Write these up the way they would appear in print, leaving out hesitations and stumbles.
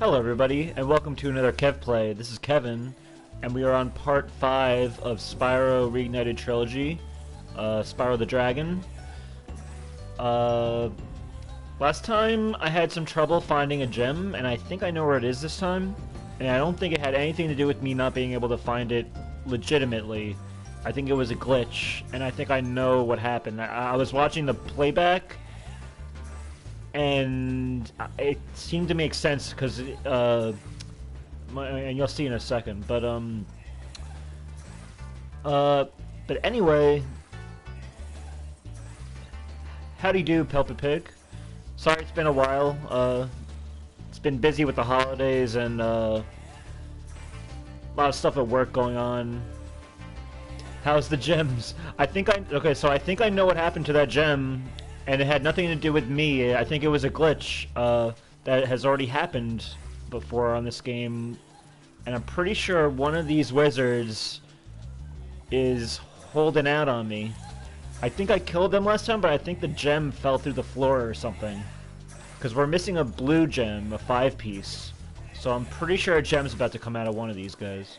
Hello everybody, and welcome to another Kev Play. This is Kevin, and we are on part 5 of Spyro Reignited Trilogy, Spyro the Dragon. Last time I had some trouble finding a gem, and I think I know where it is this time. And I don't think it had anything to do with me not being able to find it legitimately. I think it was a glitch, and I think I know what happened. I was watching the playback, and it seemed to make sense because, and you'll see in a second. But anyway, howdy do, Pelpit Pig. Sorry it's been a while. It's been busy with the holidays and a lot of stuff at work going on. How's the gems? I think I know what happened to that gem. And it had nothing to do with me. I think it was a glitch that has already happened before on this game. And I'm pretty sure one of these wizards is holding out on me. I think I killed them last time, but I think the gem fell through the floor or something. Because we're missing a blue gem, a 5-piece. So I'm pretty sure a gem's about to come out of one of these guys.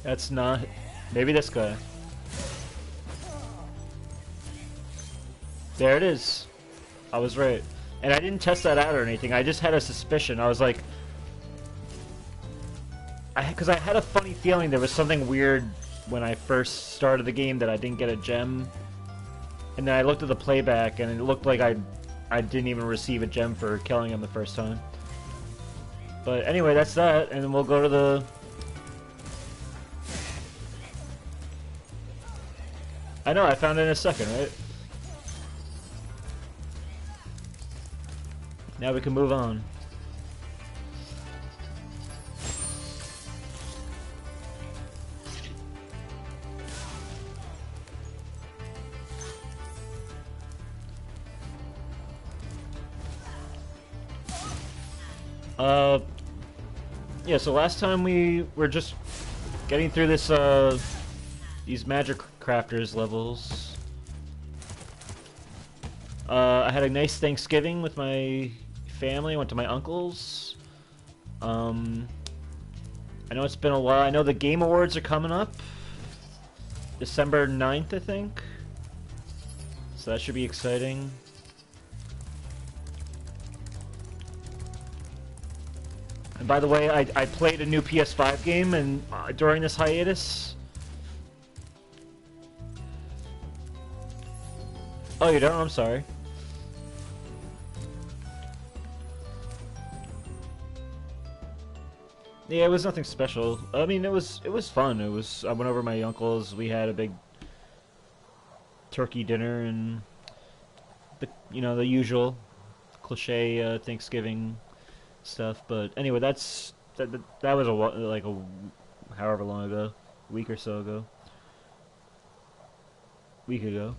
That's not... Maybe this guy. There it is. I was right. And I didn't test that out or anything. I just had a suspicion. I was like... Because I had a funny feeling there was something weird when I first started the game that I didn't get a gem. And then I looked at the playback and it looked like I didn't even receive a gem for killing him the first time. But anyway, that's that. And then we'll go to the... I know, I found it in a second, right? Now we can move on. Yeah, so last time we were just getting through this, these magic crafters levels. I had a nice Thanksgiving with my family. I went to my uncle's. I know it's been a while. I know the Game Awards are coming up. December 9th, I think. So that should be exciting. And by the way, I played a new PS5 game and during this hiatus. Oh, you don't? I'm sorry. Yeah, it was nothing special. I mean, it was fun. I went over to my uncle's. We had a big turkey dinner and the usual cliche Thanksgiving stuff. But anyway, that was like however long ago, a week or so ago. Week ago.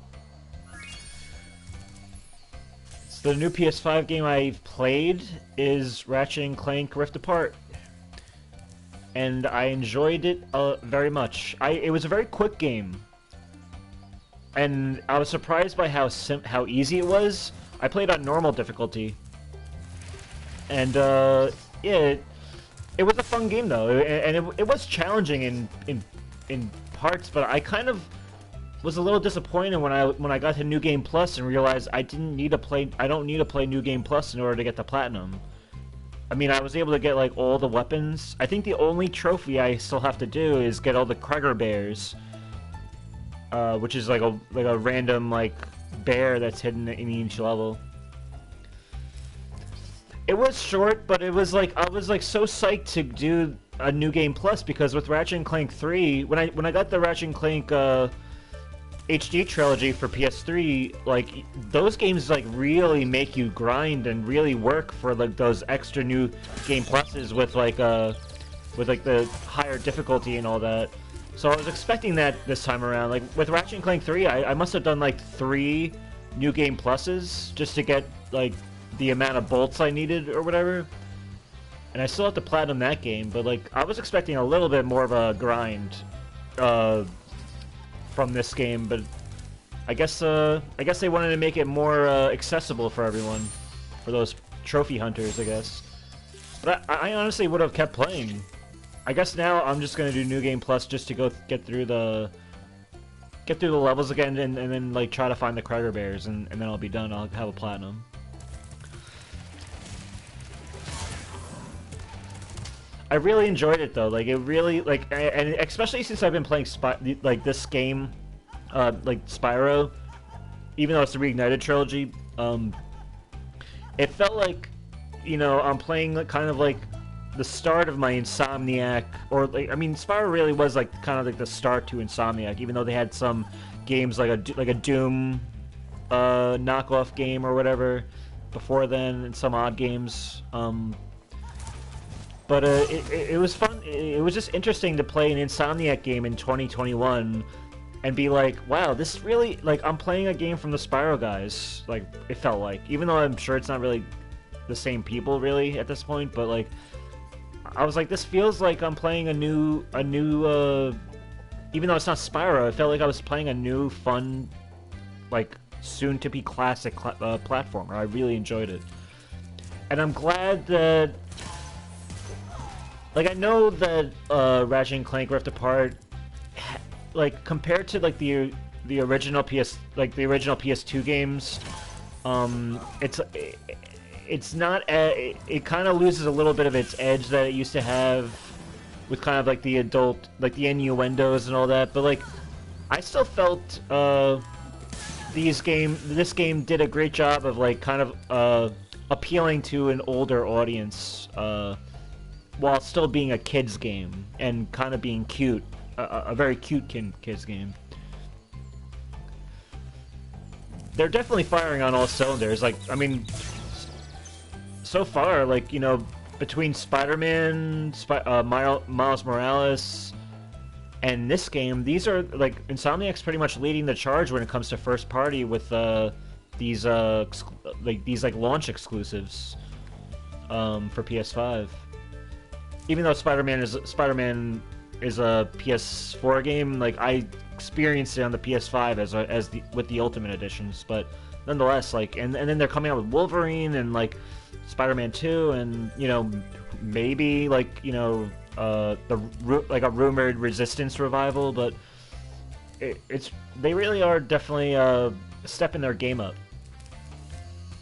So the new PS5 game I've played is Ratchet & Clank Rift Apart. And I enjoyed it very much. It was a very quick game, and I was surprised by how easy it was. I played on normal difficulty, and yeah, it was a fun game though, and it was challenging in parts. But I kind of was a little disappointed when I got to New Game Plus and realized I don't need to play New Game Plus in order to get the platinum. I mean, I was able to get, like, all the weapons. I think the only trophy I still have to do is get all the Kreger bears. Which is, like a random, like, bear that's hidden in each level. It was short, but it was, like, I was, like, so psyched to do a New Game Plus, because with Ratchet & Clank 3, when I got the Ratchet & Clank, HD trilogy for PS3, like, those games like really make you grind and really work for like those extra New Game Pluses with the higher difficulty and all that. So I was expecting that this time around. Like with Ratchet & Clank 3, I must have done like 3 New Game Pluses just to get like the amount of bolts I needed or whatever. And I still have to platinum that game, but like I was expecting a little bit more of a grind from this game, but I guess they wanted to make it more accessible for everyone, for those trophy hunters, I guess. But I honestly would have kept playing. I guess now I'm just gonna do New Game Plus just to go get through the levels again, and then like try to find the Cragger Bears, and then I'll be done. I'll have a platinum. I really enjoyed it though. Like it really and especially since I've been playing this game, like Spyro, even though it's the Reignited Trilogy, it felt like, you know, I'm playing kind of like the start of my Insomniac, or like, I mean, Spyro really was like kind of like the start to Insomniac, even though they had some games like a Doom knockoff game or whatever before then, and some odd games. But it was fun. It was just interesting to play an Insomniac game in 2021 and be like, wow, this really, like, I'm playing a game from the Spyro guys. Like, it felt like, even though I'm sure it's not really the same people really at this point, but like, I was like, this feels like I'm playing a new even though it's not Spyro, it felt like I was playing a new, fun, like, soon-to-be classic platformer. I really enjoyed it. And I'm glad that, like, I know that Ratchet and Clank Rift Apart, like, compared to, like, the original PS2 games, it's not it kind of loses a little bit of its edge that it used to have with kind of like the adult, like the innuendos and all that, but like I still felt this game did a great job of like kind of appealing to an older audience while still being a kids game and kind of being cute, a very cute kids game. They're definitely firing on all cylinders. Like, I mean, so far, like, you know, between Spider-Man, Miles Morales, and this game, these are, like, Insomniac's pretty much leading the charge when it comes to first party with these launch exclusives for PS5. Even though Spider-Man is a PS4 game, like, I experienced it on the PS5 with the Ultimate Editions, but nonetheless, like, and then they're coming out with Wolverine and like Spider-Man 2, and you know, maybe like, you know, like a rumored Resistance revival, but they really are definitely stepping their game up.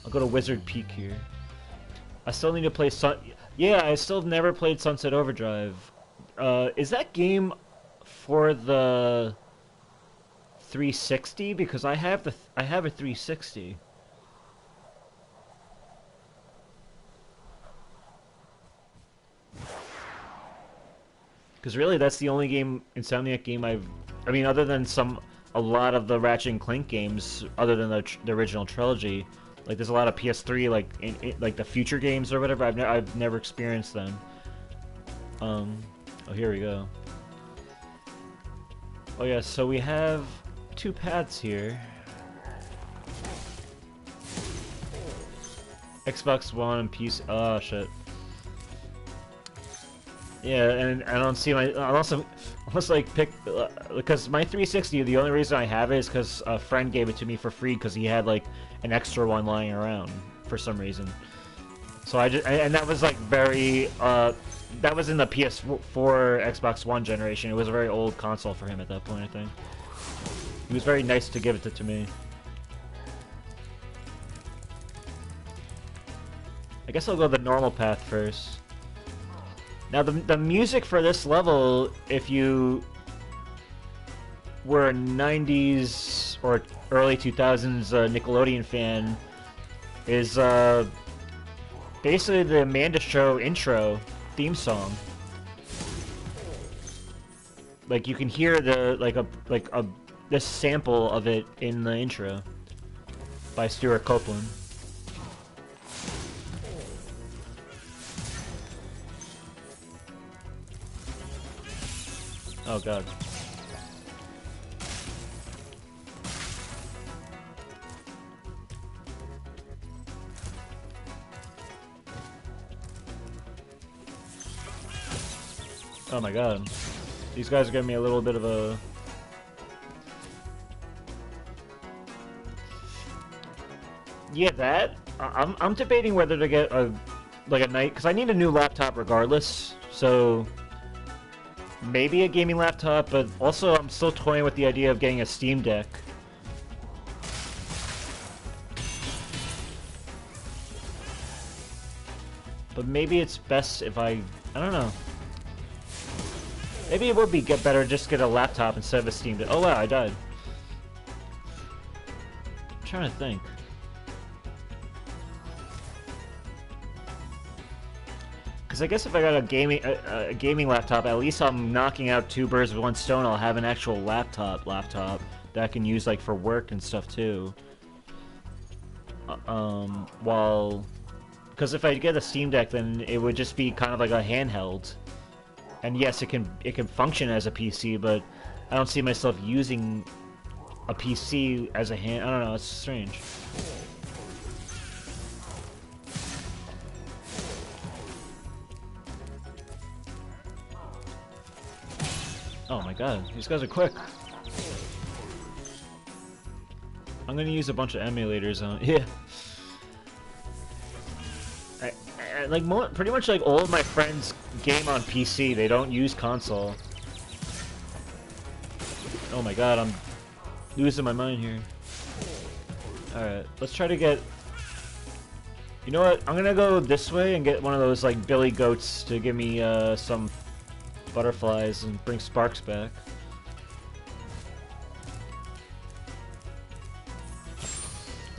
I'll go to Wizard Peak here. I still need to play Yeah, I still have never played Sunset Overdrive. Is that game for the 360? Because I have a 360. Because really, that's the only Insomniac game I mean, other than a lot of the Ratchet and Clank games, other than the original trilogy. Like, there's a lot of PS3, like the future games or whatever. I've never experienced them. Oh, here we go. Oh yeah, so we have two paths here. Xbox One and PC. Oh shit. Yeah, and I don't see I also like pick because my 360. The only reason I have it is because a friend gave it to me for free because he had like an extra one lying around for some reason. So and that was like very that was in the PS4 Xbox One generation. It was a very old console for him at that point, I think. He was very nice to give it to me. I guess I'll go the normal path first. Now, the music for this level, if you were a 90s or early 2000s Nickelodeon fan, is basically the Amanda Show intro theme song. Like, you can hear this sample of it in the intro by Stuart Copeland. Oh god. Oh my god. These guys are giving me a little bit of a... Yeah, that? I'm debating whether to get a night, because I need a new laptop regardless. So maybe a gaming laptop, but also I'm still toying with the idea of getting a Steam Deck. But maybe it's best if I don't know. Maybe it would be better just get a laptop instead of a Steam Deck. Oh wow, I died. I'm trying to think. Because I guess if I got a gaming laptop, at least I'm knocking out two birds with one stone. I'll have an actual laptop that I can use like for work and stuff too. Because if I get a Steam Deck, then it would just be kind of like a handheld. And yes, it can function as a PC, but I don't see myself using a PC as a hand. I don't know. It's strange. Oh my god, these guys are quick. I'm gonna use a bunch of emulators on. Yeah. Like pretty much like all of my friends game on PC. They don't use console. Oh my god, I'm losing my mind here. Alright, let's try to get... You know what? I'm gonna go this way and get one of those like billy goats to give me some butterflies and bring sparks back.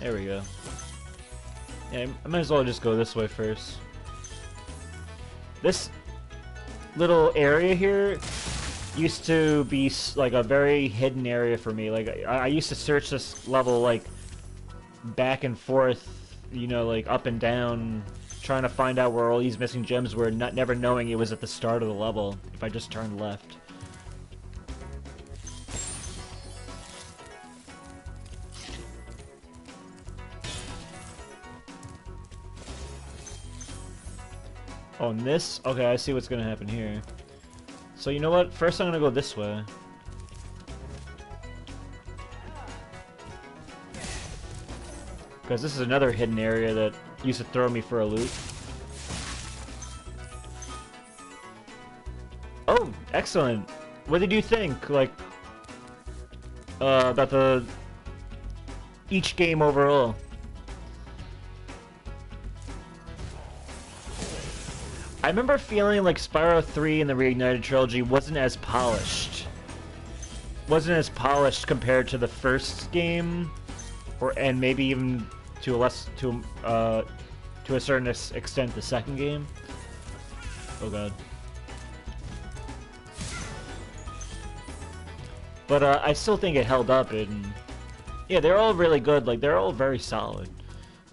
There we go. Yeah, I might as well just go this way first. This little area here used to be like a very hidden area for me. Like I used to search this level like back and forth, you know, like up and down, trying to find out where all these missing gems were, never knowing it was at the start of the level if I just turned left. Oh, and this? Okay, I see what's gonna happen here. So you know what? First I'm gonna go this way. Because this is another hidden area that used to throw me for a loop. Oh, excellent! What did you think, like, about each game overall? I remember feeling like Spyro 3 and the Reignited Trilogy wasn't as polished. Wasn't as polished compared to the first game, and maybe even to a certain extent the second game. Oh god. But I still think it held up, and yeah, they're all really good. Like they're all very solid,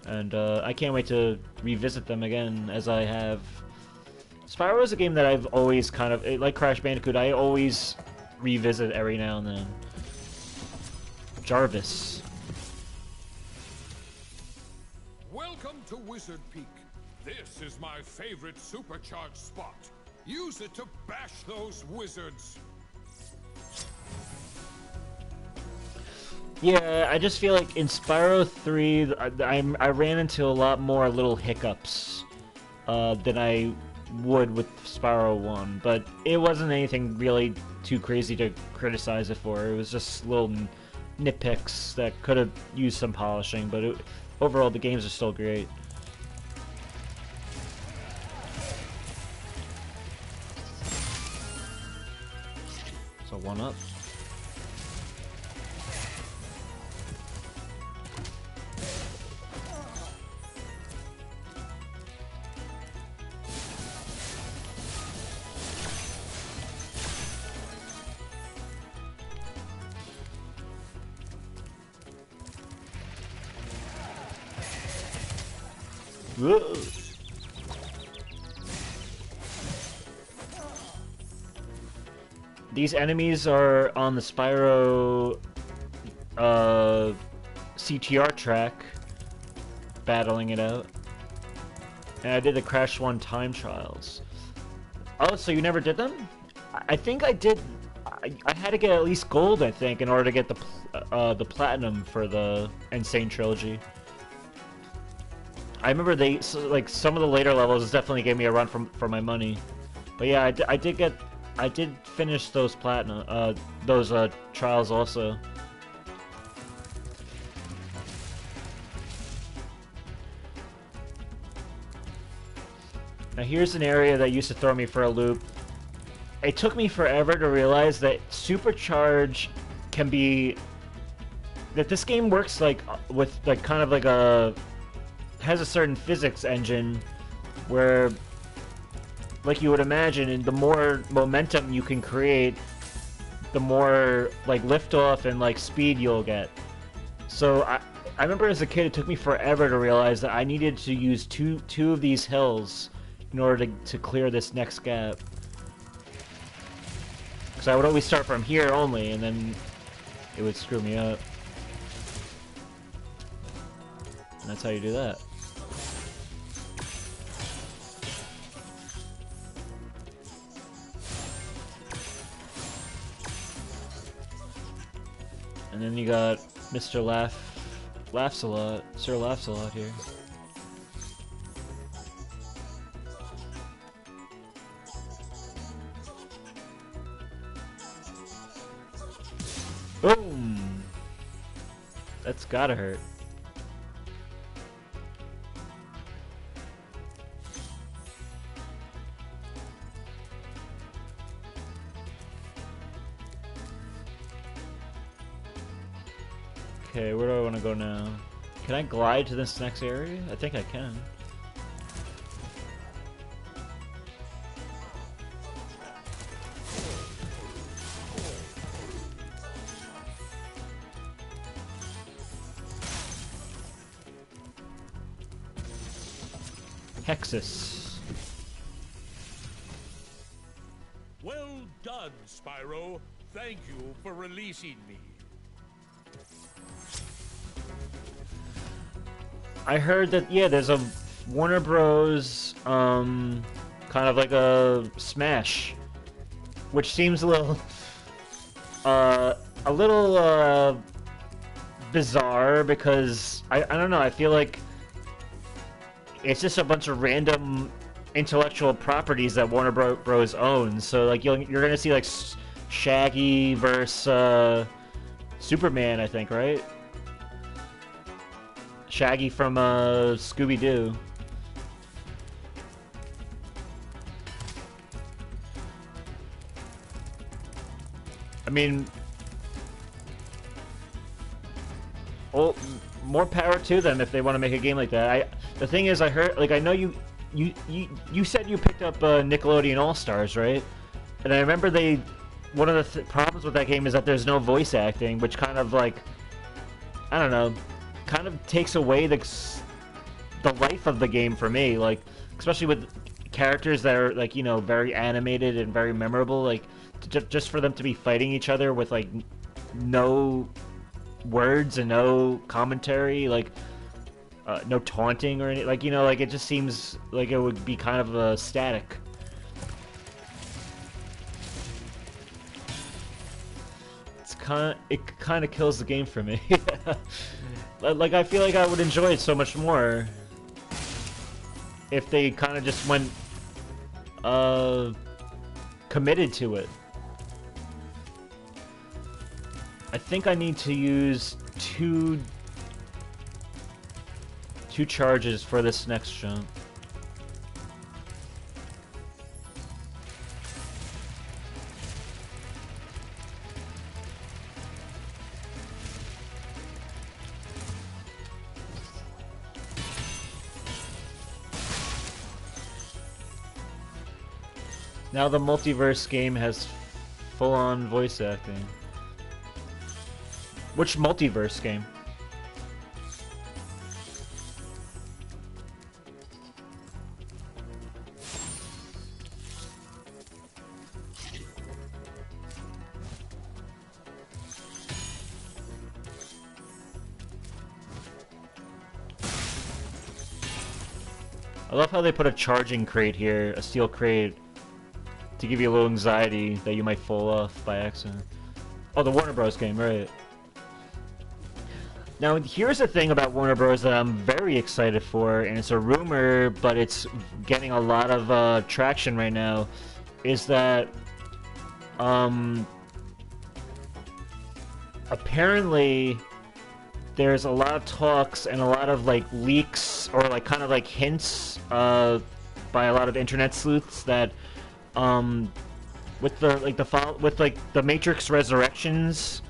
and I can't wait to revisit them again as I have. Spyro is a game that I've always kind of, like Crash Bandicoot, I always revisit every now and then. Jarvis. Welcome to Wizard Peak. This is my favorite supercharged spot. Use it to bash those wizards. Yeah, I just feel like in Spyro 3, I ran into a lot more little hiccups than I would with Spyro 1, but it wasn't anything really too crazy to criticize it for. It was just little nitpicks that could have used some polishing, but overall the games are still great. So 1-up. Whoa. These enemies are on the Spyro CTR track, battling it out. And I did the Crash 1 time trials. Oh, so you never did them? I think I did. I had to get at least gold, I think, in order to get the platinum for the Insane Trilogy. I remember like some of the later levels definitely gave me a run for my money. But yeah, I did finish those platinum, those trials also. Now here's an area that used to throw me for a loop. It took me forever to realize that Supercharge can be... that this game works like with like kind of like a... has a certain physics engine where, like you would imagine, and the more momentum you can create, the more like liftoff and like speed you'll get. So I remember as a kid it took me forever to realize that I needed to use two of these hills in order to clear this next gap. Because I would always start from here only, and then it would screw me up. And that's how you do that. And then you got Mr. Laughs a Lot, Sir Laughs a Lot here. Boom! That's gotta hurt. Okay, where do I want to go now? Can I glide to this next area? I think I can. Hexus. Well done, Spyro. Thank you for releasing me. I heard that, yeah, there's a Warner Bros. Kind of like a Smash, which seems a little bizarre because I don't know. I feel like it's just a bunch of random intellectual properties that Warner Bros. Owns. So like you're gonna see like Shaggy versus Superman, I think, right? Shaggy from Scooby-Doo. I mean, well, more power to them if they want to make a game like that. The thing is, I heard, like, I know you said you picked up Nickelodeon All-Stars, right? And I remember one of the problems with that game is that there's no voice acting, which kind of like, I don't know, kind of takes away the life of the game for me. Like, especially with characters that are like, you know, very animated and very memorable. Like, just for them to be fighting each other with like no words and no commentary, like no taunting or anything, like, you know, like it just seems like it would be kind of static. It kind of kills the game for me. Like, I feel like I would enjoy it so much more if they kind of just went committed to it. I think I need to use two charges for this next jump. Now the multiverse game has full-on voice acting. Which multiverse game? I love how they put a charging crate here, a steel crate, to give you a little anxiety that you might fall off by accident. Oh, the Warner Bros. Game, right. Now, here's the thing about Warner Bros. That I'm very excited for, and it's a rumor, but it's getting a lot of traction right now, is that apparently there's a lot of talks and a lot of like leaks or like kind of like hints by a lot of internet sleuths that with the Matrix Resurrections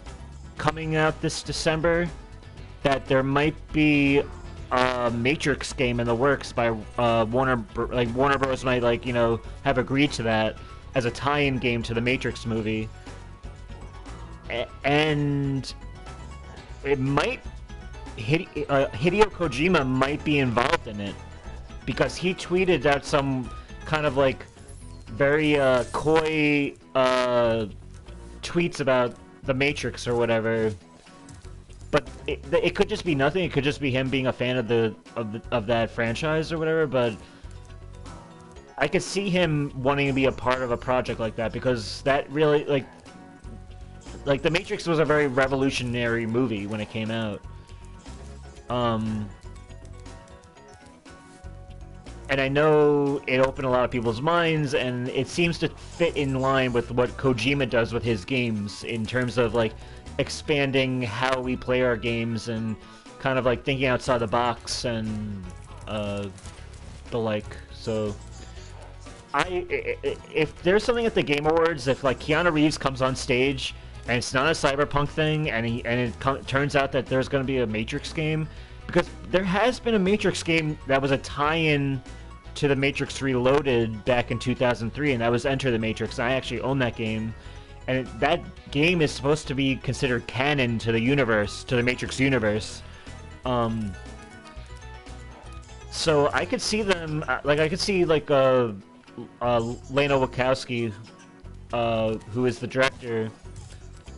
coming out this December, that there might be a Matrix game in the works by Warner. Like Warner Bros. Might like have agreed to that as a tie-in game to the Matrix movie, and it might Hideo Kojima might be involved in it because he tweeted out some kind of like very coy tweets about the Matrix or whatever. But it could just be nothing. It could just be him being a fan of that franchise or whatever. But I could see him wanting to be a part of a project like that because that really like the Matrix was a very revolutionary movie when it came out. And I know it opened a lot of people's minds, and it seems to fit in line with what Kojima does with his games in terms of like expanding how we play our games and kind of like thinking outside the box and the like. So if there's something at the Game Awards, if like Keanu Reeves comes on stage and it's not a Cyberpunk thing, and it turns out that there's going to be a Matrix game, because there has been a Matrix game that was a tie-in to the Matrix Reloaded back in 2003, and that was Enter the Matrix. I actually own that game, and that game is supposed to be considered canon to the universe, to the Matrix universe. So I could see them, I could see Lana Wachowski, who is the director,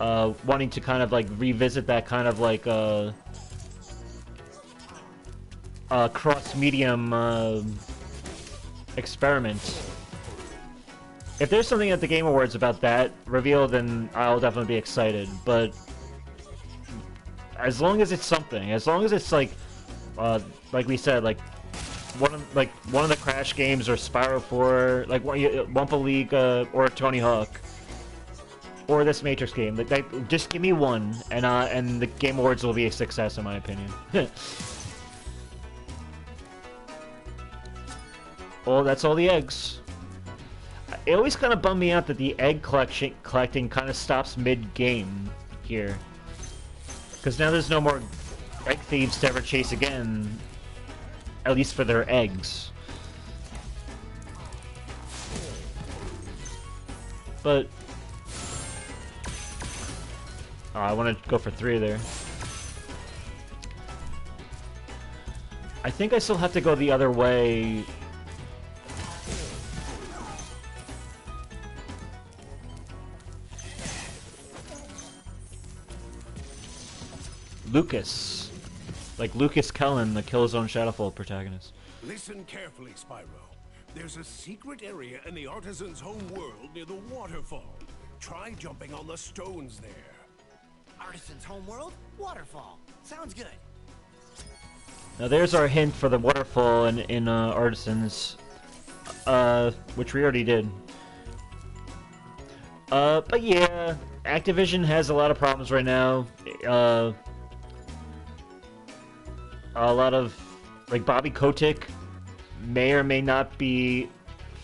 wanting to kind of like revisit that kind of like cross-medium experiment. If there's something at the Game Awards about that reveal, then I'll definitely be excited. But as long as it's something, as long as it's like we said, like one of the Crash games or Spyro 4, like Wumpa League or Tony Hawk, or this Matrix game, like just give me one, and the Game Awards will be a success in my opinion. Oh, that's all the eggs. It always kind of bummed me out that the egg collecting kind of stops mid-game here. Because now there's no more egg thieves to ever chase again. At least for their eggs. But... oh, I want to go for 3 there. I think I still have to go the other way. Lucas. Like Lucas Cullen, the Killzone Shadowfall protagonist. Listen carefully, Spyro. There's a secret area in the Artisan's home world near the waterfall. Try jumping on the stones there. Artisan's home world? Waterfall. Sounds good. Now there's our hint for the waterfall in Artisans, which we already did. But yeah, Activision has a lot of problems right now. A lot of, like, Bobby Kotick may or may not be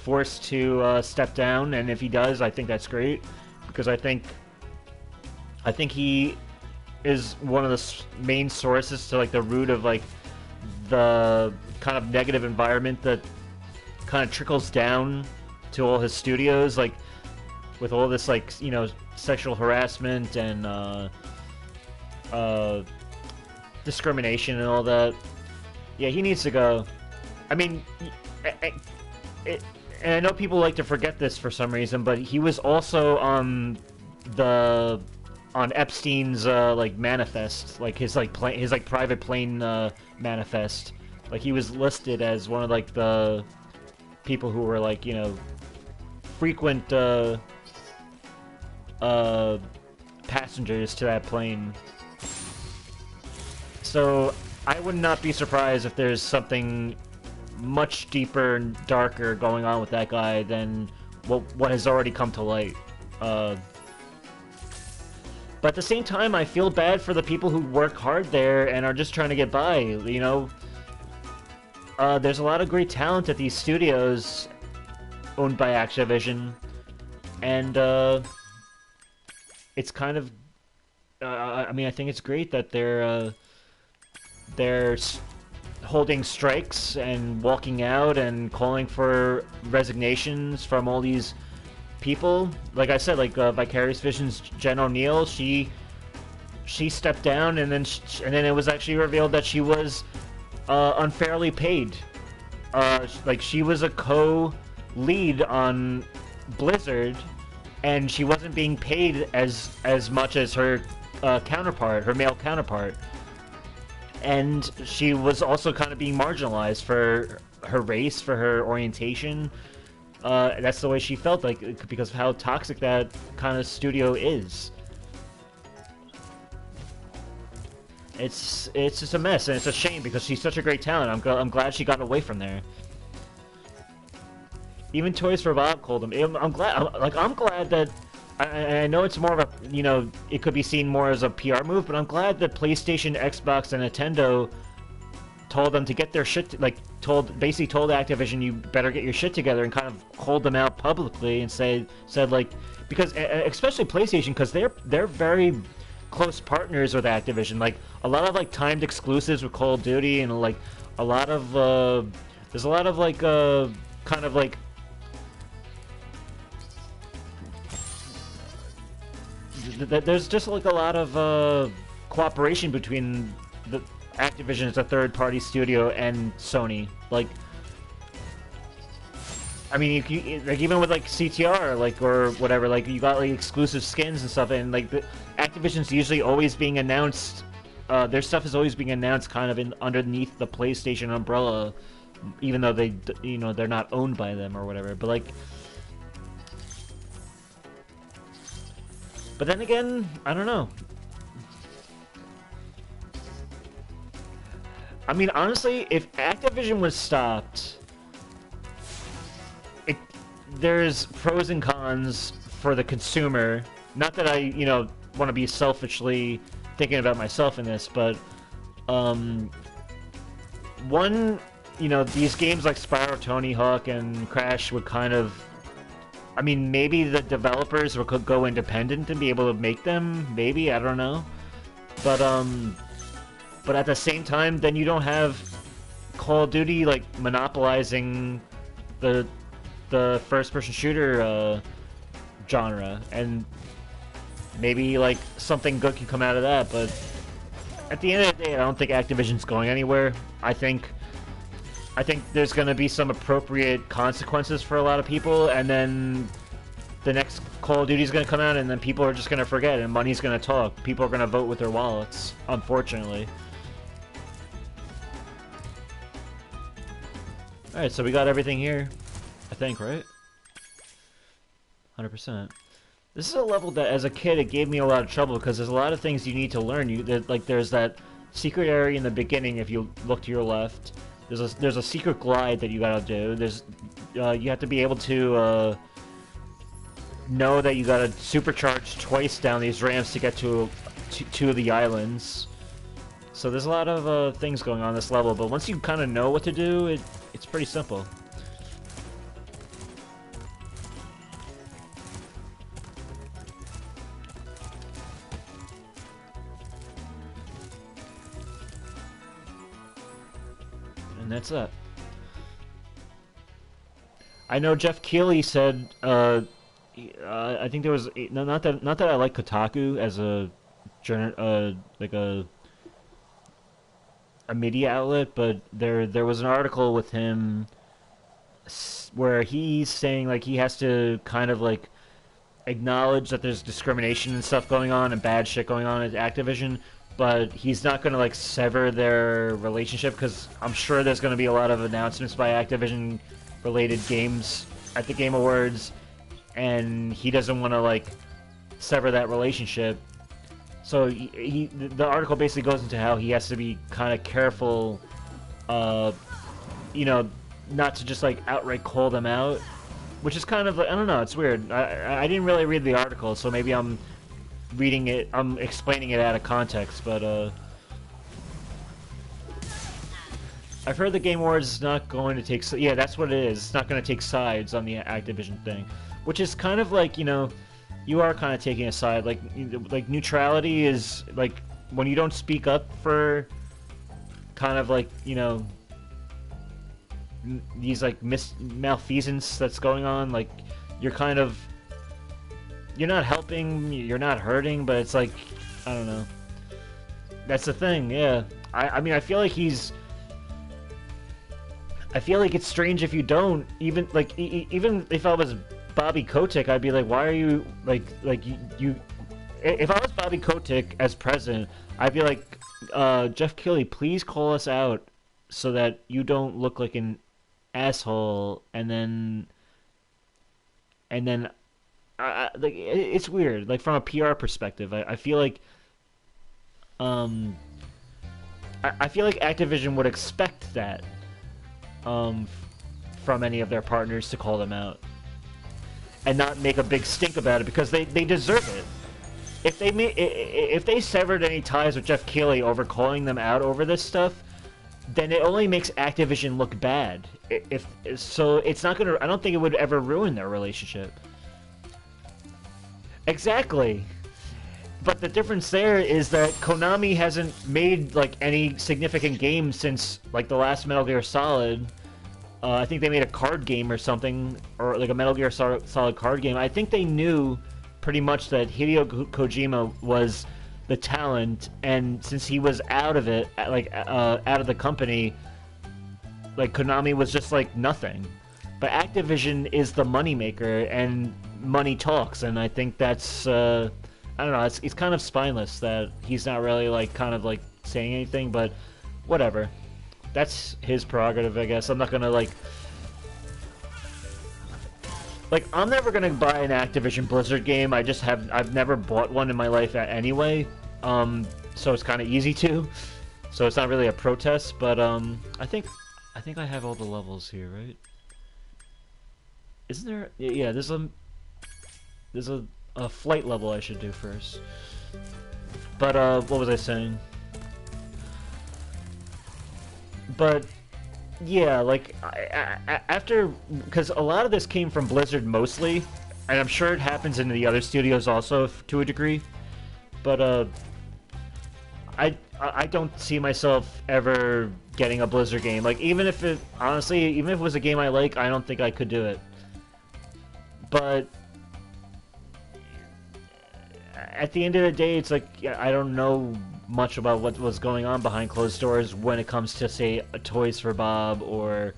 forced to step down, and if he does, I think that's great, because I think he is one of the main sources to, like, the root of, like, the kind of negative environment that kind of trickles down to all his studios, like, with all this, like, sexual harassment and, discrimination and all that. Yeah, he needs to go. I mean, and I know people like to forget this for some reason, but he was also on Epstein's like manifest, like his private plane manifest. Like he was listed as one of like the people who were like frequent passengers to that plane. So I would not be surprised if there's something much deeper and darker going on with that guy than what has already come to light. But at the same time, I feel bad for the people who work hard there and are just trying to get by, you know? There's a lot of great talent at these studios owned by Activision, and it's kind of... I mean, I think it's great that they're holding strikes and walking out and calling for resignations from all these people. Like I said, like Vicarious Visions Jen O'Neill, she stepped down, and then it was actually revealed that she was unfairly paid. Like, she was a co-lead on Blizzard, and she wasn't being paid as much as her counterpart, her male counterpart. And she was also kind of being marginalized for her race, for her orientation. That's the way she felt, like, because of how toxic that kind of studio is. It's just a mess, and it's a shame because she's such a great talent. I'm glad she got away from there. Even Toys for Bob called him. I'm glad that. I know it's more of a, you know, it could be seen more as a PR move, but I'm glad that PlayStation, Xbox, and Nintendo told them to get their shit, basically told Activision, you better get your shit together, and kind of hold them out publicly and said like, because especially PlayStation, because they're very close partners with Activision. Like, a lot of like timed exclusives with Call of Duty, and like a lot of there's a lot of like kind of like there's just like a lot of cooperation between the Activision as a third-party studio and Sony. Like, I mean, like, even with like CTR, like, or whatever, like, you got like exclusive skins and stuff, and like Activision's usually always being announced. Their stuff is always being announced kind of underneath the PlayStation umbrella, even though they, you know, they're not owned by them or whatever. But like. But then again, I don't know. I mean, honestly, if Activision was stopped, there's pros and cons for the consumer. Not that I, you know, want to be selfishly thinking about myself in this, but one, you know, these games like Spyro, Tony Hawk, and Crash would kind of, I mean, maybe the developers could go independent and be able to make them. Maybe, I don't know. But at the same time, then you don't have Call of Duty like monopolizing the first-person shooter genre, and maybe like something good can come out of that. But at the end of the day, I don't think Activision's going anywhere. I think there's going to be some appropriate consequences for a lot of people, and then the next Call of Duty is going to come out, and then people are just going to forget, and money's going to talk. People are going to vote with their wallets, unfortunately. Alright, so we got everything here, I think, right? 100%. This is a level that, as a kid, it gave me a lot of trouble, because there's a lot of things you need to learn. Like, there's that secret area in the beginning, if you look to your left. There's a secret glide that you gotta do. There's you have to be able to know that you gotta supercharge twice down these ramps to get to two of the islands. So there's a lot of things going on this level, but once you kind of know what to do, it's pretty simple. And that's it. I know Jeff Keighley said, I think there was not that I like Kotaku as a like a media outlet, but there was an article with him where he's saying like he has to kind of like acknowledge that there's discrimination and stuff going on and bad shit going on at Activision, but he's not going to like sever their relationship, because I'm sure there's going to be a lot of announcements by Activision related games at the Game Awards, and he doesn't want to like sever that relationship. So the article basically goes into how he has to be kind of careful, you know, not to just like outright call them out, which is kind of like, I don't know, it's weird. I didn't really read the article, so maybe I'm explaining it out of context, but I've heard the Game Awards is not going to take, yeah, that's what it is. It's not going to take sides on the Activision thing, which is kind of like, you know, you are kind of taking a side. Like neutrality is like when you don't speak up for kind of like, you know, these like malfeasance that's going on. Like you're kind of, you're not helping, you're not hurting, but it's like, I don't know. That's the thing, yeah. I mean, I feel like it's strange if you don't, even even if I was Bobby Kotick, I'd be like, why are you like you if I was Bobby Kotick as president, I'd be like, Jeff Keighley, please call us out so that you don't look like an asshole, and then like it's weird, like from a PR perspective. I feel like I feel like Activision would expect that from any of their partners to call them out and not make a big stink about it, because they deserve it. If they severed any ties with Jeff Keighley over calling them out over this stuff, then it only makes Activision look bad. So it's not gonna. I don't think it would ever ruin their relationship. Exactly. But the difference there is that Konami hasn't made like any significant game since like the last Metal Gear Solid. I think they made a card game or something, or like a Metal Gear Solid card game. I think they knew pretty much that Hideo Kojima was the talent, and since he was out of it, like out of the company, like Konami was just like nothing. But Activision is the moneymaker, and money talks, and I think that's I don't know, it's kind of spineless that he's not really like kind of like saying anything, but whatever. That's his prerogative, I guess. I'm not gonna like I'm never gonna buy an Activision Blizzard game. I've never bought one in my life anyway. So it's kind of easy to. So it's not really a protest, but I think I have all the levels here, right? Isn't there? Yeah, there's a flight level I should do first. But what was I saying? But yeah, like after, because a lot of this came from Blizzard mostly, and I'm sure it happens in the other studios also to a degree. But I don't see myself ever getting a Blizzard game. Like even if it was a game I like, I don't think I could do it. But at the end of the day, it's like I don't know much about what was going on behind closed doors when it comes to, say, Toys for Bob or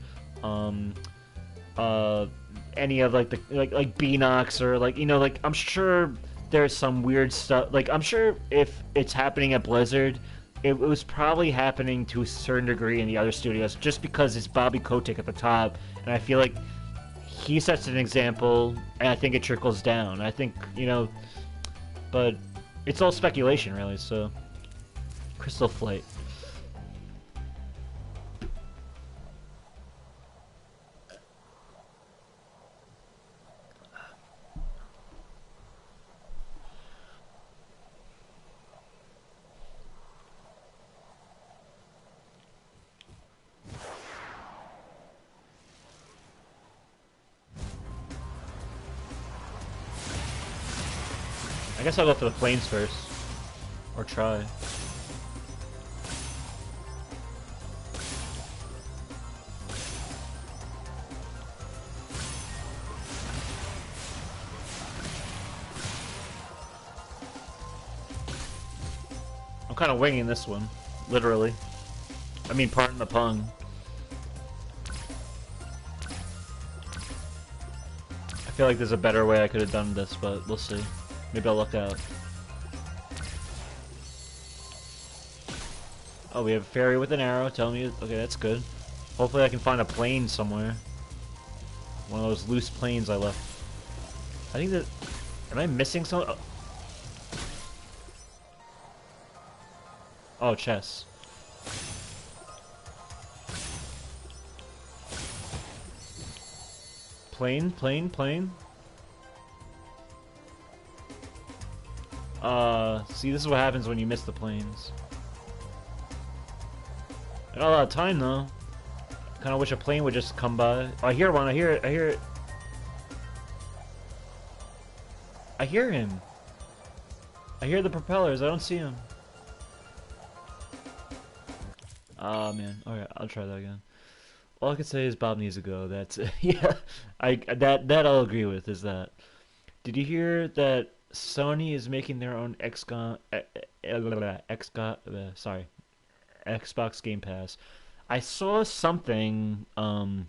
any of like the like Beanox or like, you know, like I'm sure there's some weird stuff. Like I'm sure if it's happening at Blizzard, it was probably happening to a certain degree in the other studios, just because it's Bobby Kotick at the top, and I feel like he sets an example, and I think it trickles down. I think, you know, but it's all speculation, really. So, Crystal Flight. I guess I'll go for the planes first. Or try. I'm kind of winging this one. Literally. I mean, pardon the pun. I feel like there's a better way I could have done this, but we'll see. Maybe I'll look out. Oh, we have a fairy with an arrow. Tell me. Okay, that's good. Hopefully I can find a plane somewhere. One of those loose planes I left. I think that... Am I missing some? Oh, chess. Plane, plane, plane. See, this is what happens when you miss the planes. I got a lot of time, though. Kinda wish a plane would just come by. Oh, I hear one, I hear it, I hear it. I hear him. I hear the propellers, I don't see him. Oh, man. Alright, I'll try that again. All I can say is Bob needs to go. That's yeah. That I'll agree with. Is that? Did you hear that Sony is making their own Xbox Game Pass? I saw something because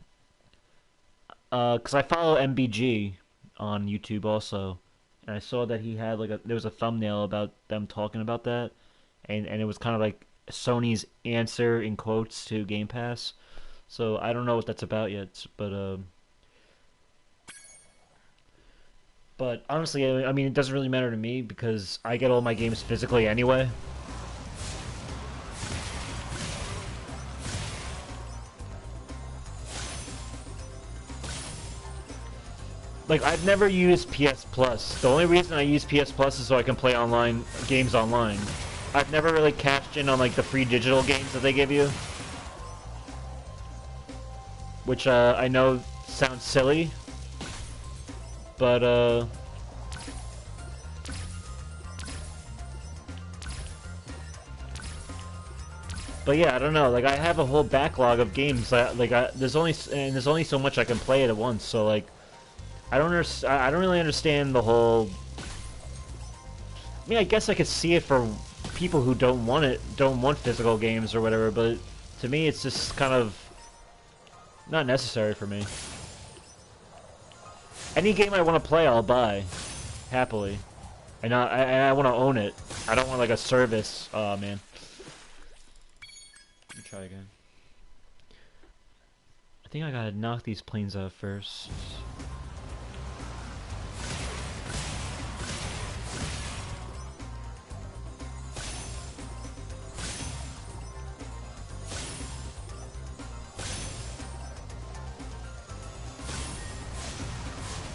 I follow MBG on YouTube also, and I saw that he had there was a thumbnail about them talking about that, and it was kind of like Sony's answer in quotes to Game Pass. So I don't know what that's about yet, but honestly, I mean, it doesn't really matter to me because I get all my games physically anyway. Like, I've never used PS Plus. The only reason I use PS Plus is so I can play online games online. I've never really cashed in on like the free digital games that they give you. Which I know sounds silly, but yeah, I don't know. Like I have a whole backlog of games. There's only so much I can play at once. So like, I don't really understand the whole. I mean, I guess I could see it for people who don't want physical games or whatever. But to me, it's just kind of not necessary for me. Any game I want to play, I'll buy happily, and I want to own it. I don't want like a service. Oh man. Let me try again. I think I gotta knock these planes out first.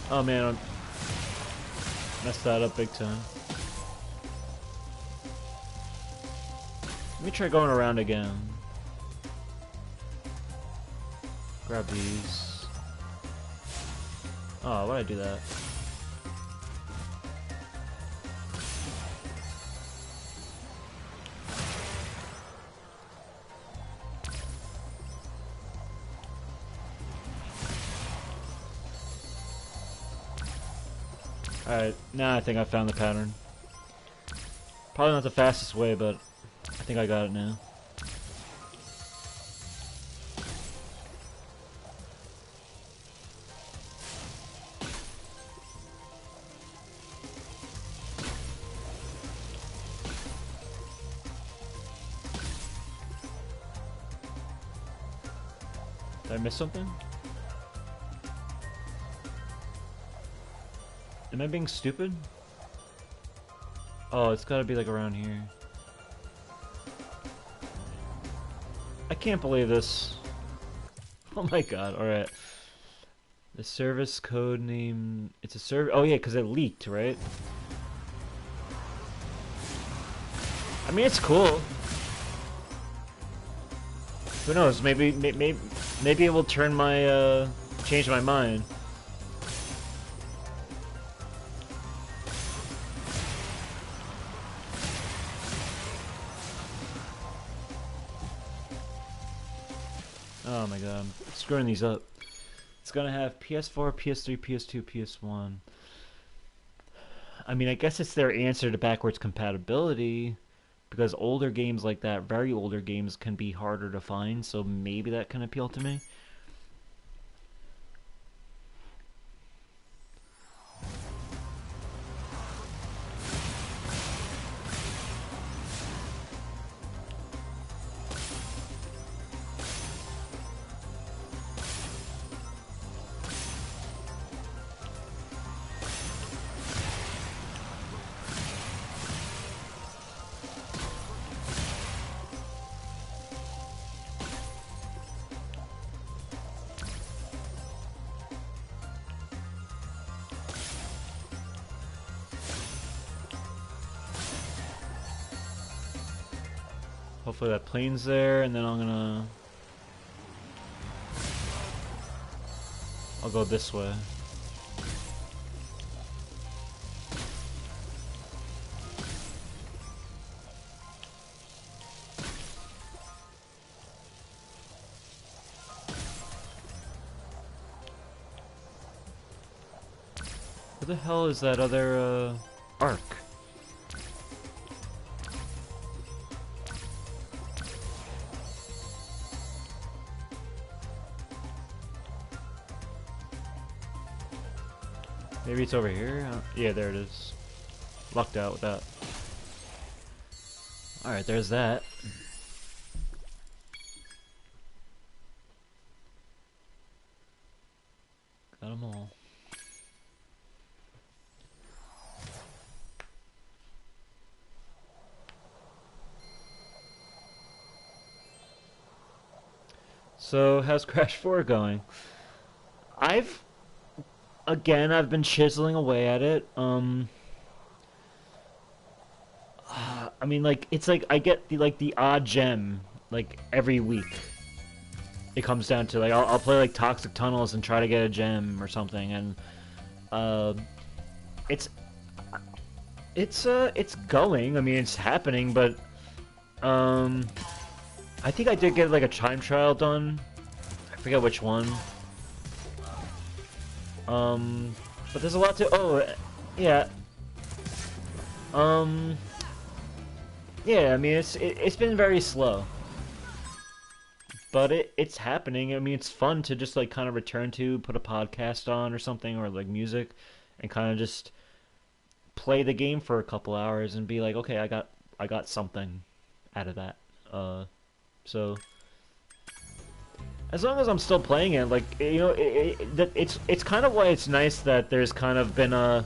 Oh man, I messed that up big time. Let me try going around again. Grab these. Oh, why'd I do that? Alright, now I think I found the pattern. Probably not the fastest way, but I think I got it now. Did I miss something? Am I being stupid? Oh, it's gotta be like around here. I can't believe this. Oh my god, alright. The service code name... It's a server... Oh yeah, because it leaked, right? I mean, it's cool. Who knows, maybe it will turn my, change my mind. Oh my god, I'm screwing these up. It's gonna have PS4, PS3, PS2, PS1. I mean, I guess it's their answer to backwards compatibility, because older games like that, very older games, can be harder to find, so maybe that can appeal to me. Hopefully that plane's there, and then I'll go this way. Where the hell is that other, arc? Maybe it's over here? Yeah, there it is. Lucked out with that. Alright, there's that. Got them all. So, how's Crash 4 going? I've been chiseling away at it. I mean, like, it's like I get the odd gem like every week. It comes down to like I'll play like Toxic Tunnels and try to get a gem or something, and it's going. I mean, it's happening, but I think I did get like a time trial done. I forget which one. But there's a lot to. Oh, yeah. Yeah. I mean, it's been very slow, but it's happening. I mean, it's fun to just like kind of return to, put a podcast on or something, or like music, and kind of just play the game for a couple hours and be like, okay, I got something out of that. So. As long as I'm still playing it, like, you know, it's kind of why it's nice that there's kind of been a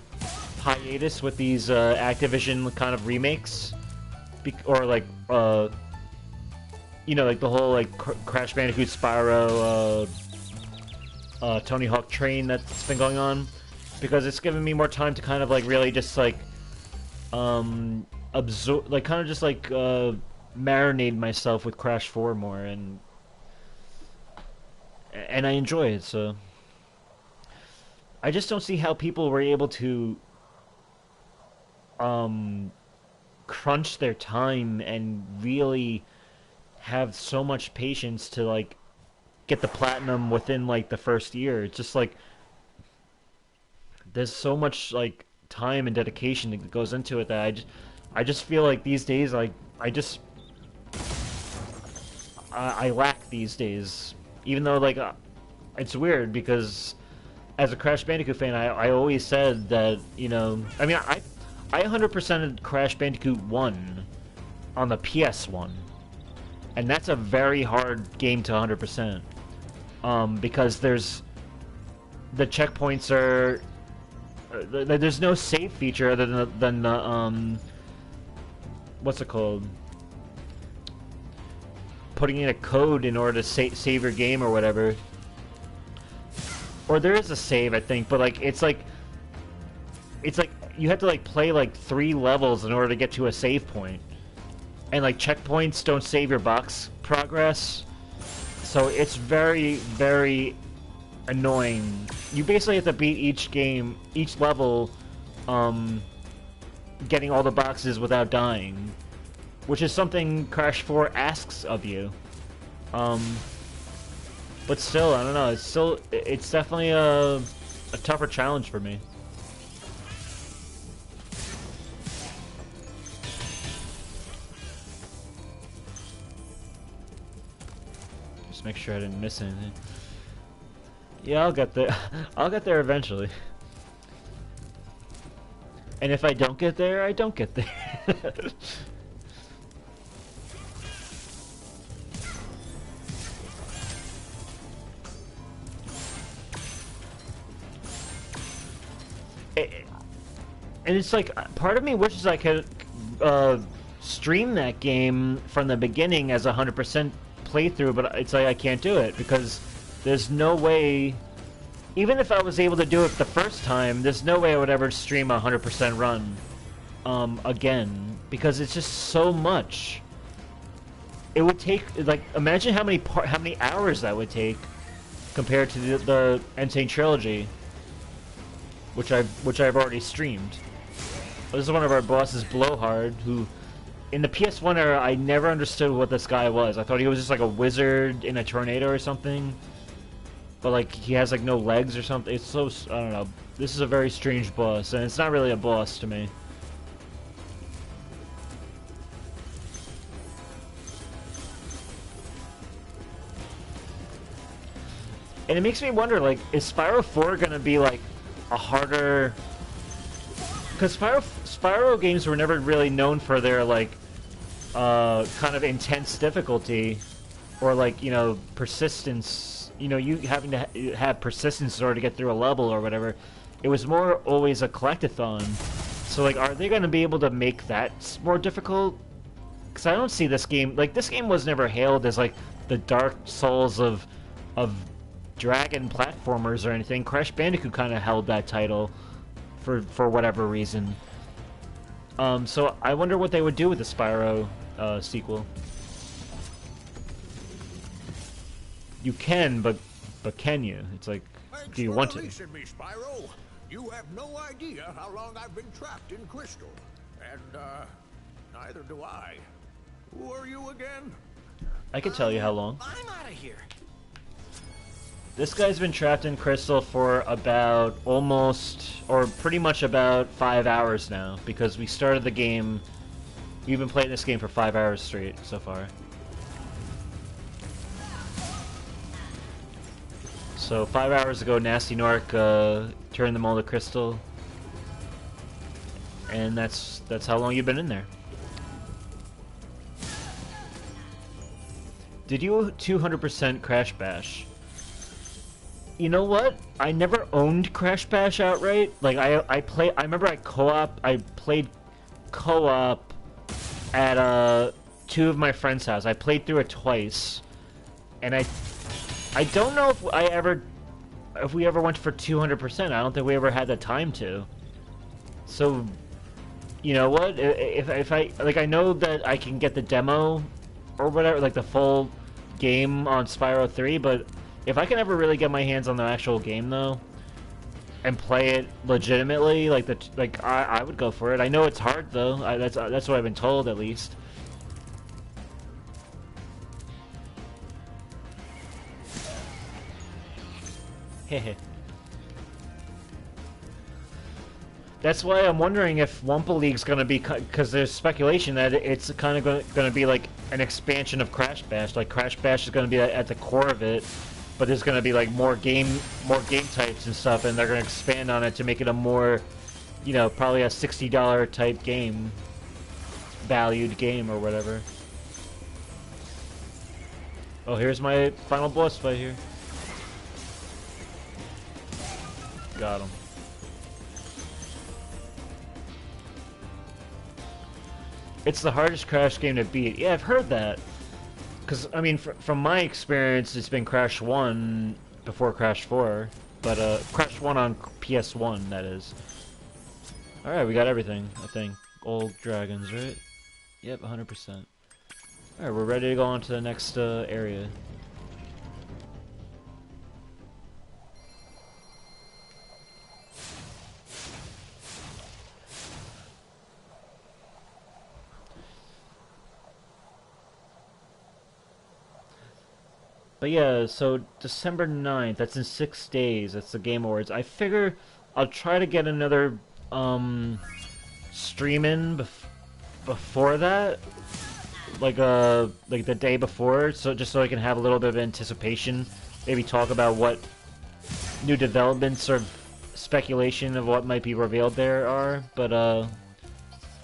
hiatus with these Activision kind of remakes, or like, you know, like the whole like Crash Bandicoot, Spyro, Tony Hawk Train that's been going on, because it's given me more time to kind of like really just like absorb, like kind of just like marinate myself with Crash 4 more, and I enjoy it, so I just don't see how people were able to crunch their time and really have so much patience to like get the platinum within like the first year. It's just like there's so much like time and dedication that goes into it that I just feel like these days I lack these days. Even though, like, it's weird because as a Crash Bandicoot fan, I always said that, you know, I mean, I 100%ed Crash Bandicoot 1 on the PS1, and that's a very hard game to 100%, because there's, the checkpoints are, there's no save feature other than the, what's it called? Putting in a code in order to save your game or whatever. Or there is a save, I think, but like it's like you have to like play like 3 levels in order to get to a save point. And like checkpoints don't save your box progress. So it's very, very annoying. You basically have to beat each level, getting all the boxes without dying. Which is something Crash 4 asks of you. But still, I don't know, it's definitely a tougher challenge for me. Just make sure I didn't miss anything. Yeah, I'll get there. I'll get there eventually. And if I don't get there, I don't get there. And it's like, part of me wishes I could stream that game from the beginning as a 100% playthrough, but it's like I can't do it because there's no way, even if I was able to do it the first time, there's no way I would ever stream a 100% run again, because it's just so much. it would take, like, imagine how many hours that would take compared to the Insane Trilogy, which I've already streamed. This is one of our bosses, Blowhard, who, in the PS1 era, I never understood what this guy was. I thought he was just like a wizard in a tornado or something. But like, he has like no legs or something. It's so, I don't know. This is a very strange boss, and it's not really a boss to me. And it makes me wonder, like, is Spyro 4 gonna be like a harder... Because Spyro games were never really known for their, like, kind of intense difficulty, or, like, you know, persistence. You know, you having to have persistence in order to get through a level or whatever. It was more always a collectathon. So, like, are they going to be able to make that more difficult? Because I don't see this game... Like, this game was never hailed as, like, the Dark Souls of dragon platformers or anything. Crash Bandicoot kind of held that title for whatever reason. So I wonder what they would do with the Spyro sequel. You can, but can you? It's like, Thanks do you for want to? releasing me, Spyro. You have no idea how long I've been trapped in Crystal. And, neither do I. Who are you again? I can tell you how long. I'm out of here. This guy's been trapped in Crystal for about almost, or pretty much about 5 hours now, because we started the game. We've been playing this game for 5 hours straight so far. So 5 hours ago, Nasty Narc turned them all to Crystal, and that's how long you've been in there. Did you 200% Crash Bash? You know what? I never owned Crash Bash outright. Like I remember I played co-op at two of my friends' house. I played through it twice, and I don't know if we ever went for 200%. I don't think we ever had the time to. So, you know what? If I like, I know that I can get the demo or whatever, like the full game on Spyro 3, but if I can ever really get my hands on the actual game though, and play it legitimately, I would go for it. I know it's hard though. That's what I've been told at least. Hehe. That's why I'm wondering if Wumpa League's gonna be, because there's speculation that it's kind of gonna be like an expansion of Crash Bash. Like Crash Bash is gonna be at the core of it, but there's gonna be like more game types and stuff, and they're gonna expand on it to make it a more, you know, probably a $60 type game, valued game or whatever. Oh, here's my final boss fight here. Got him. It's the hardest Crash game to beat. Yeah, I've heard that. Because, I mean, from my experience, it's been Crash 1 before Crash 4. But, Crash 1 on PS1, that is. Alright, we got everything, I think. Old dragons, right? Yep, 100%. Alright, we're ready to go on to the next, area. But yeah, so December 9th, that's in 6 days, that's the Game Awards. I figure I'll try to get another, stream in before that. Like the day before, so just so I can have a little bit of anticipation. Maybe talk about what new developments or speculation of what might be revealed there are. But,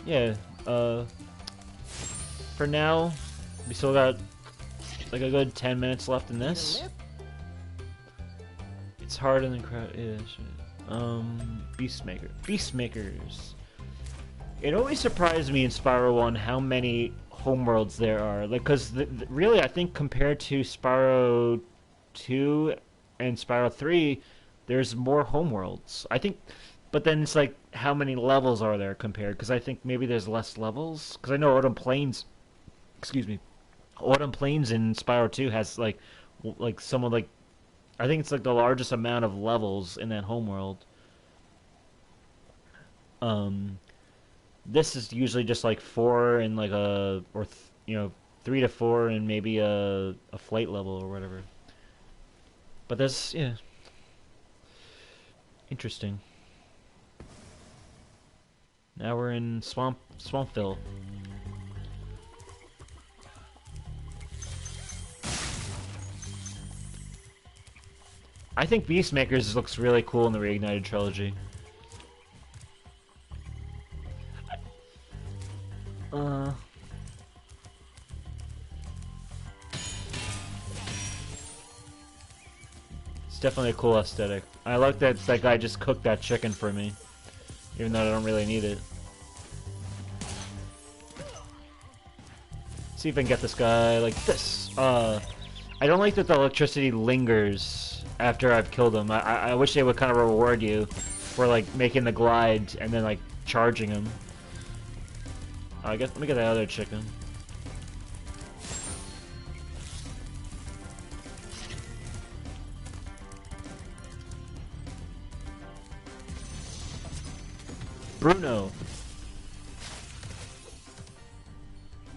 yeah, for now, we still got like a good 10 minutes left in this. It's harder than Beastmakers. It always surprised me in Spyro 1 how many homeworlds there are. Like, cause really, I think compared to Spyro 2 and Spyro 3, there's more homeworlds. I think, but then it's like, how many levels are there compared? Because I think maybe there's less levels. Because I know Autumn Plains, excuse me, Autumn Plains in Spyro 2 has like some of like I think it's like the largest amount of levels in that homeworld. Um, this is usually just like four and like you know 3 to 4 and maybe a flight level or whatever. But that's yeah, interesting. Now we're in Swampville. I think Beastmakers looks really cool in the Reignited Trilogy. It's definitely a cool aesthetic. I like that that guy just cooked that chicken for me, even though I don't really need it. See if I can get this guy like this. I don't like that the electricity lingers after I've killed him. I wish they would kind of reward you for like making the glide and then like charging him. I guess let me get that other chicken. Bruno.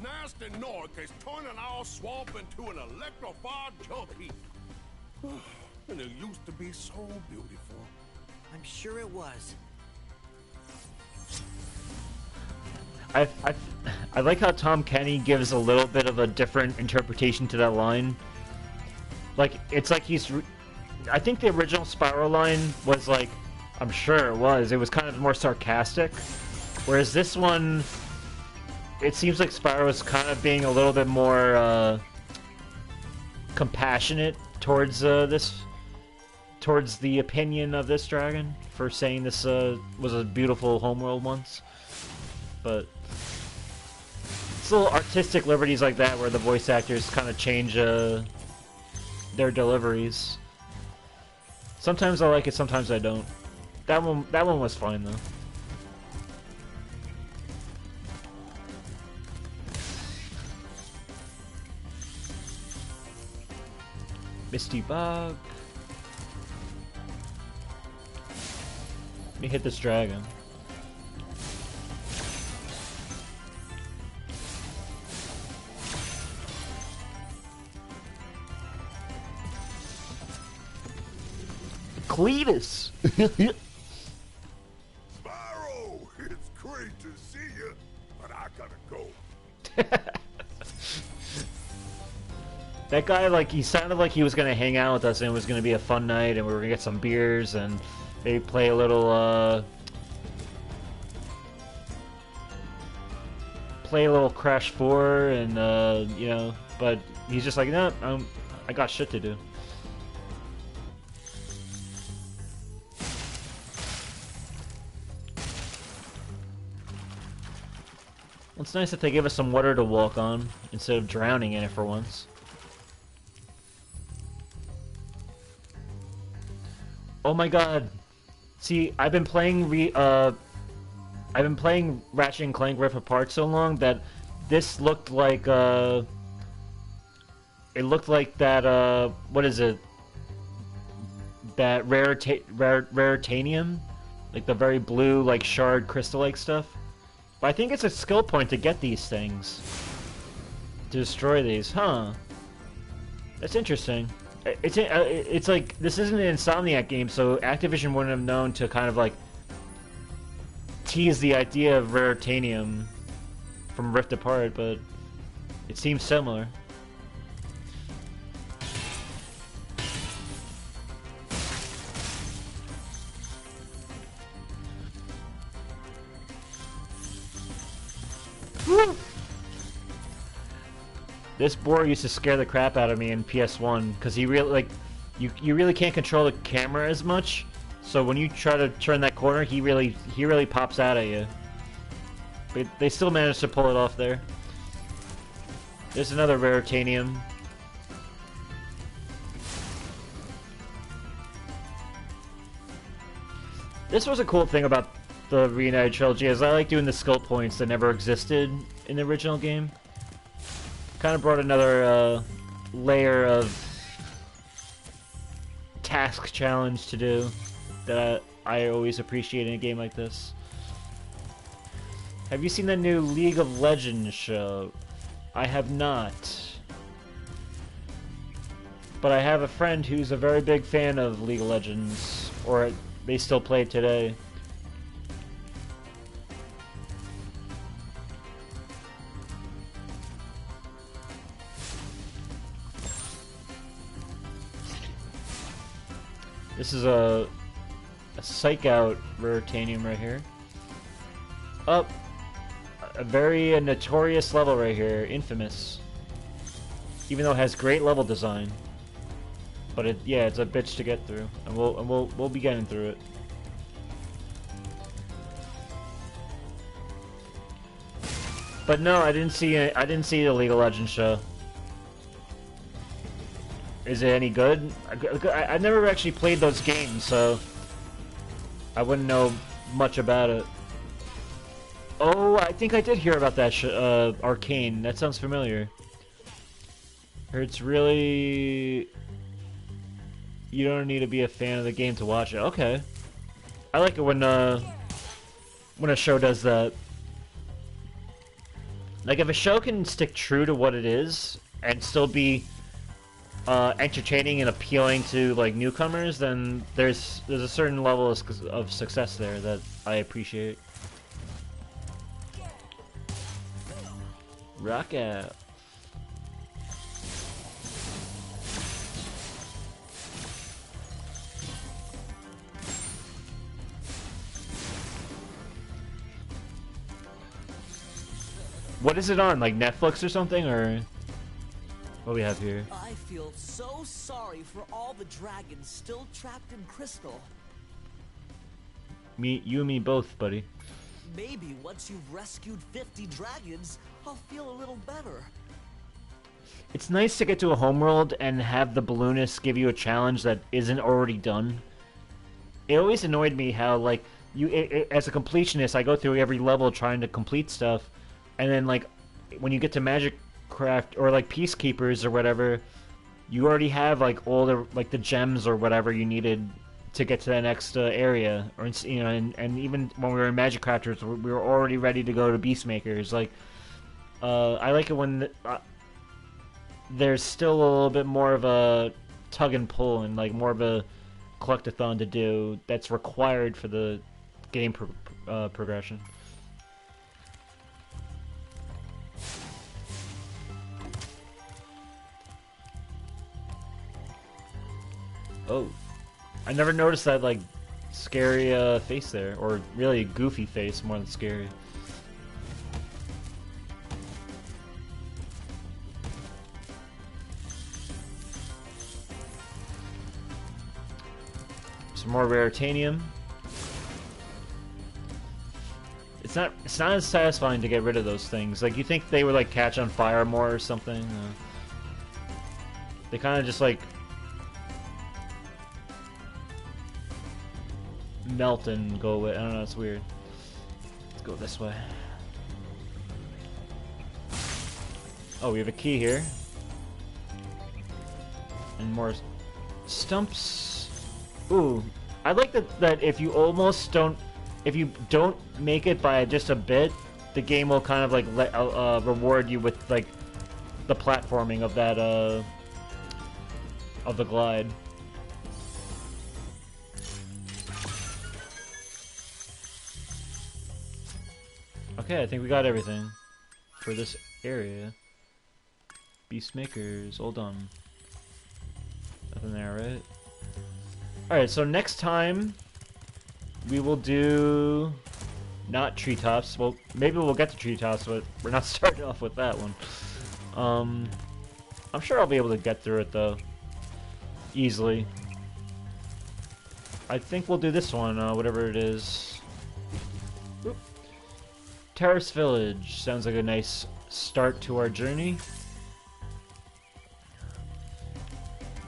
Nasty Nork is turning our swamp into an electrified junkie. And it used to be so beautiful. I'm sure it was. I like how Tom Kenny gives a little bit of a different interpretation to that line. Like, it's like I think the original Spyro line was like, I'm sure it was kind of more sarcastic. Whereas this one, it seems like Spyro's kind of being a little bit more compassionate towards towards the opinion of this dragon for saying this was a beautiful homeworld once. But it's little artistic liberties like that where the voice actors kind of change their deliveries. Sometimes I like it, sometimes I don't. That one was fine though. Misty Bug. Let me hit this dragon. Cletus! Spyro, it's great to see you, but I gotta go. That guy, like, he sounded like he was gonna hang out with us and it was gonna be a fun night and we were gonna get some beers and maybe play a little, Crash 4 and, you know, but he's just like, no, I got shit to do. Well, it's nice that they give us some water to walk on instead of drowning in it for once. Oh my god. See, I've been playing Ratchet and Clank Rift Apart so long that this looked like it looked like that what is it? That raritanium? Like the very blue like shard crystal like stuff. But I think it's a skill point to get these things. To destroy these, huh? That's interesting. It's like, this isn't an Insomniac game, so Activision wouldn't have known to kind of like tease the idea of raritanium from Rift Apart, but it seems similar. Woo! This boar used to scare the crap out of me in PS1 because he really like you really can't control the camera as much. So when you try to turn that corner, he really pops out at you. But they still managed to pull it off there. There's another raritanium. This was a cool thing about the Reignited Trilogy, is I like doing the skill points that never existed in the original game. Kind of brought another layer of task challenge to do that I always appreciate in a game like this. Have you seen the new League of Legends show? I have not. But I have a friend who's a very big fan of League of Legends, or they still play it today. This is a psych out Raritanium right here. Up. A very notorious level right here, infamous. Even though it has great level design. But yeah, it's a bitch to get through. And we'll be getting through it. But no, I didn't see the League of Legends show. Is it any good? I never actually played those games, so I wouldn't know much about it. Oh, I think I did hear about that Arcane. That sounds familiar. It's really... You don't need to be a fan of the game to watch it. Okay. I like it when a show does that. Like, if a show can stick true to what it is and still be entertaining and appealing to like newcomers, then there's a certain level of success there that I appreciate. Rock out. What is it on? Like Netflix or something, or what do we have here? I feel so sorry for all the dragons still trapped in Crystal. You and me both, buddy. Maybe once you've rescued 50 dragons, I'll feel a little better. It's nice to get to a homeworld and have the balloonist give you a challenge that isn't already done. It always annoyed me how, like, as a completionist, I go through every level trying to complete stuff, and then, like, when you get to Magic Craft or, like, Peacekeepers or whatever, you already have, like, all the, like, the gems or whatever you needed to get to the next area, or you know, and even when we were in Magic Crafters, we were already ready to go to Beastmakers. Like, I like it when there's still a little bit more of a tug and pull and like more of a collectathon to do that's required for the game progression. Oh. I never noticed that, like, scary face there. Or really goofy face more than scary. Some more Raritanium. It's not as satisfying to get rid of those things. Like, you think they would, like, catch on fire more or something. They kind of just, like, melt and go away. I don't know, it's weird. Let's go this way. Oh, we have a key here. And more stumps. Ooh, I like that if you almost don't, if you don't make it by just a bit, the game will kind of like reward you with like the platforming of that of the glide. Okay, I think we got everything for this area. Beastmakers, hold on. Nothing there, right? Alright, so next time we will do not treetops. Well, maybe we'll get to treetops, but we're not starting off with that one. I'm sure I'll be able to get through it though. Easily. I think we'll do this one, whatever it is. Oop. Terrace Village sounds like a nice start to our journey.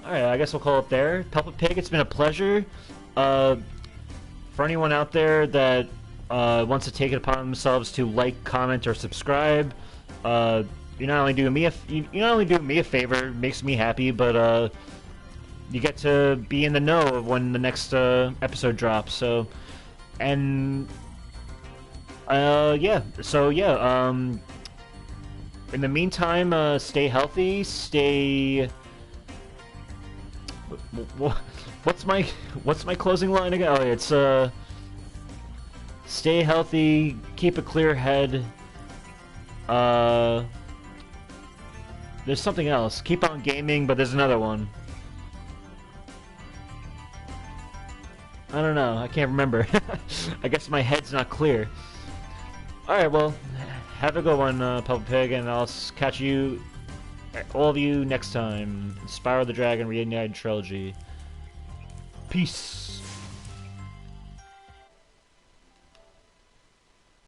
Alright, I guess we'll call it there. Puppet Pig, it's been a pleasure. For anyone out there that wants to take it upon themselves to like, comment, or subscribe, you you not only do me a you not only do me a favor, makes me happy, but you get to be in the know of when the next episode drops. So, and yeah. So yeah. In the meantime, stay healthy. Stay. What's my closing line again? Oh, it's stay healthy, keep a clear head. There's something else. Keep on gaming, but there's another one. I don't know. I can't remember. I guess my head's not clear. Alright, well, have a good one, Papa Pig, and I'll catch you, all of you, next time. Spyro the Dragon Reignited Trilogy. Peace.